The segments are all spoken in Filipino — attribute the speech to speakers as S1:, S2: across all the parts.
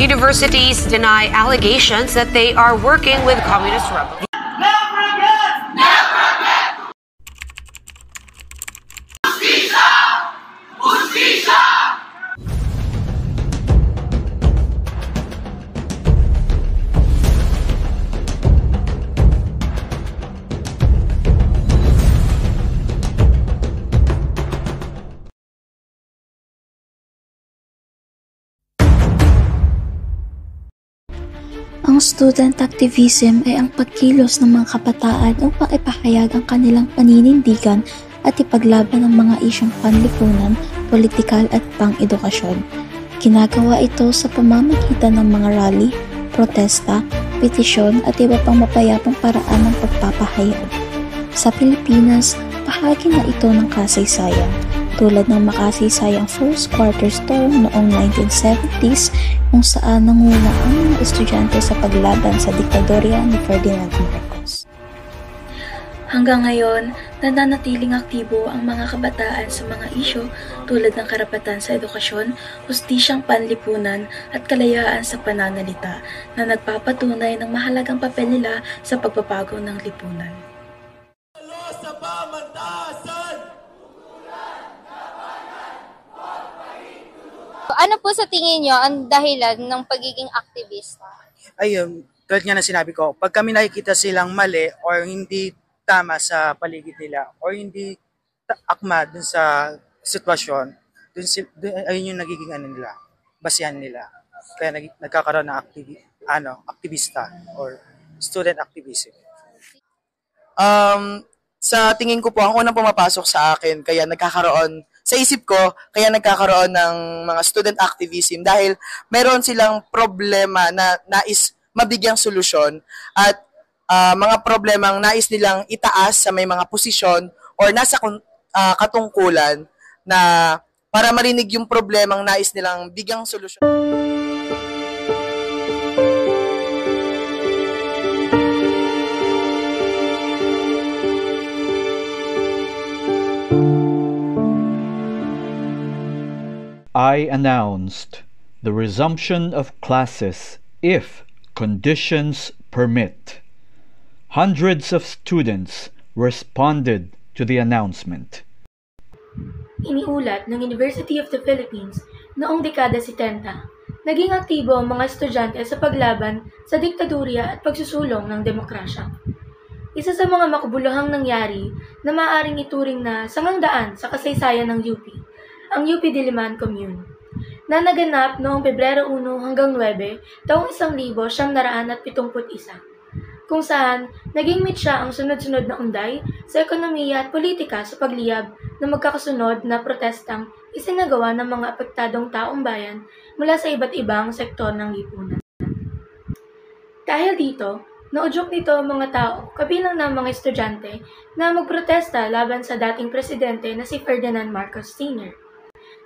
S1: Universities deny allegations that they are working with communist rebels.
S2: Ang student activism ay ang pagkilos ng mga kabataan upang ipahayag ang kanilang paninindigan at ipaglaban ang mga isyong panlipunan, politikal at pang-edukasyon. Ginagawa ito sa pamamagitan ng mga rally, protesta, petisyon at iba pang mapayapang paraan ng pagpapahayag. Sa Pilipinas, bahagi na ito ng kasaysayan, tulad ng makasaysayang First Quarter Storm noong 1970s kung saan nanguna ang mga estudyante sa paglaban sa diktadorya ni Ferdinand Marcos. Hanggang ngayon, nananatiling aktibo ang mga kabataan sa mga isyu tulad ng karapatan sa edukasyon, hustisyang panlipunan at kalayaan sa pananalita na nagpapatunay ng mahalagang papel nila sa pagbabago ng lipunan.
S3: Sa pamantasan!
S4: Ano po sa tingin nyo ang dahilan ng pagiging aktivista?
S5: Ayun, tulad nga na sinabi ko, pag kami nakikita silang mali or hindi tama sa paligid nila or hindi akma dun sa sitwasyon, ayun yung nagiging nila, basihan nila. Kaya nagkakaroon ng aktivista or student activism.
S6: Sa tingin ko po, ang unang pumapasok sa akin, sa isip ko, kaya nagkakaroon ng mga student activism dahil meron silang problema na nais mabigyang solusyon at mga problemang nais nilang itaas sa may mga posisyon or nasa katungkulan na para marinig yung problemang nais nilang bigyang solusyon.
S7: I announced the resumption of classes if conditions permit. Hundreds of students responded to the announcement.
S2: Iniulat ng University of the Philippines noong dekada 70, naging aktibo ang mga estudyante sa paglaban sa diktadurya at pagsusulong ng demokrasya. Isa sa mga makabuluhang nangyari na maaaring ituring na sangangdaan sa kasaysayan ng UP, ang UP Diliman Commune, na naganap noong Pebrero 1 hanggang 9 taong 1971, kung saan naging mitya ang sunod-sunod na unday sa ekonomiya at politika sa pagliyab ng magkakasunod na protestang isinagawa ng mga apektadong taong bayan mula sa iba't ibang sektor ng lipunan. Dahil dito, naudyok nito ang mga tao, kabilang ng mga estudyante, na magprotesta laban sa dating presidente na si Ferdinand Marcos Sr.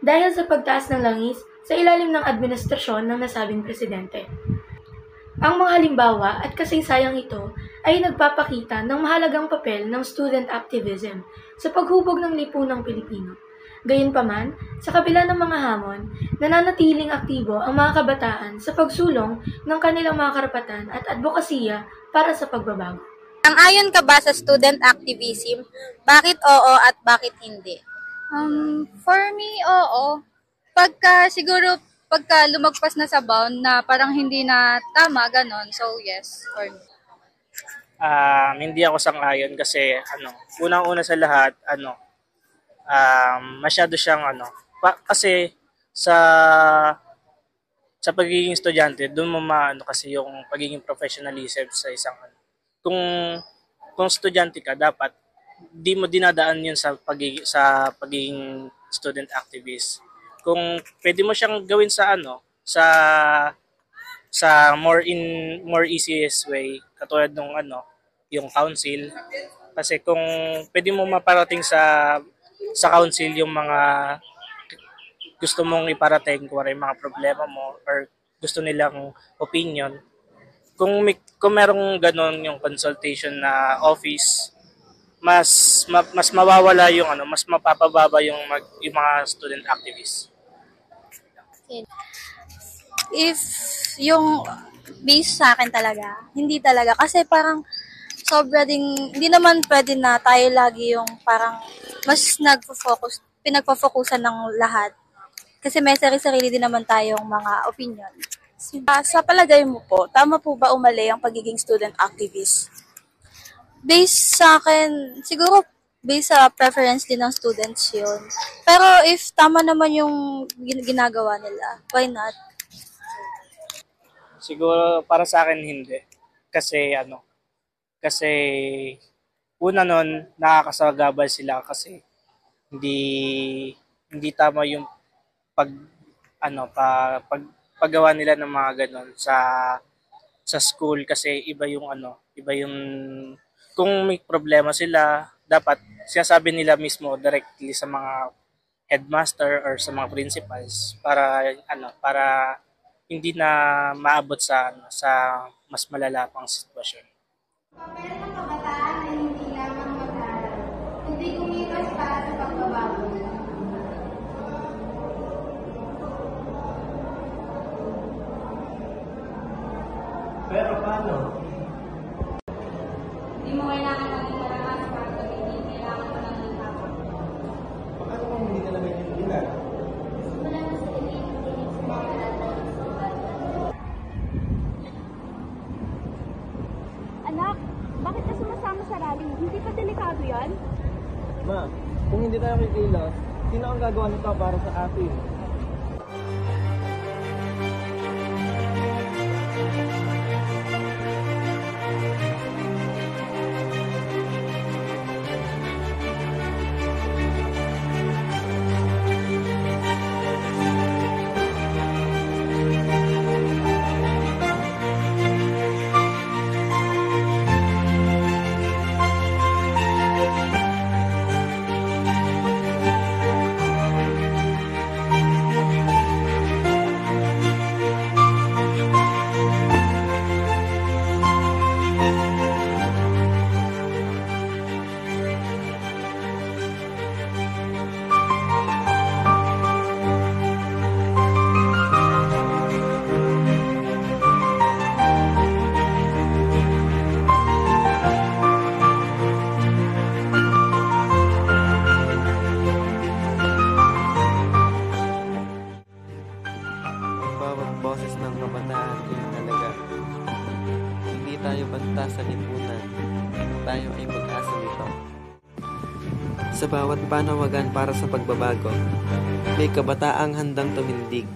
S2: dahil sa pagtaas ng langis sa ilalim ng administrasyon ng nasabing presidente. Ang mga halimbawa at kasaysayang ito ay nagpapakita ng mahalagang papel ng student activism sa paghubog ng lipunang Pilipino. Gayunpaman, sa kabila ng mga hamon, nananatiling aktibo ang mga kabataan sa pagsulong ng kanilang mga karapatan at advokasya para sa pagbabago.
S4: Sang-ayon ka ba sa student activism? Bakit oo at bakit hindi?
S8: For me, oo. Siguro pagka lumagpas na sa bound na parang hindi na tama, ganon. So, yes, for me.
S5: Hindi ako sang-ayon kasi, unang-una sa lahat, masyado siyang, kasi sa pagiging estudyante, doon mo kasi yung pagiging professionalism sa isang, kung estudyante ka, dapat di mo dinadaan yun sa pagiging student activist. Kung pwede mo siyang gawin sa more easiest way, katulad nung yung council, kasi kung pwede mo maparating sa council yung mga gusto mong iparating, kung yung mga problema mo or gusto nilang opinion, kung merong ganon yung consultation na office, mas mawawala yung mas mapapababa yung mga student activists.
S4: If yung base sa akin talaga, hindi talaga. Kasi parang sobra ding, hindi naman pwede na tayo lagi yung parang mas pinagpo-focusan ng lahat. Kasi may sarili-sarili din naman tayong mga opinion.
S9: Sa palagay mo po, tama po ba umali ang pagiging student activist?
S4: Based sa akin, siguro based sa preference din ng students yun. Pero if tama naman yung ginagawa nila, why not?
S5: Siguro para sa akin hindi. Kasi una nun nakakasagabal sila kasi hindi tama yung paggawa nila ng mga ganon sa school kasi iba yung kung may problema sila dapat sinasabi nila mismo directly sa mga headmaster or sa mga principals para hindi na maabot sa mas malala pang sitwasyon.
S10: Meron ng kabataan na hindi lamang mag-aaral, kundi kumilos para sa pagbabago.
S3: Pero paano?
S10: Hindi mo kailangan maging malakas para sabihin, kailangan mo lang ng tama.
S3: Paano kung hindi ka naman yung ilan?
S10: Wala na sa tingin sa mga lahat.
S11: Anak, bakit ka sumasama sa rally? Hindi pa delikado yan?
S12: Ma, kung hindi tayo kikilos, sino ang gagawa nito para sa atin?
S13: Boses ng kabataan ay halaga. Hindi tayo banta sa lipunan. Tayo ay pag-asa nito. Sa bawat panawagan para sa pagbabago, may kabataang handang tumindig.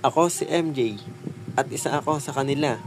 S13: Ako si MJ at isa ako sa kanila.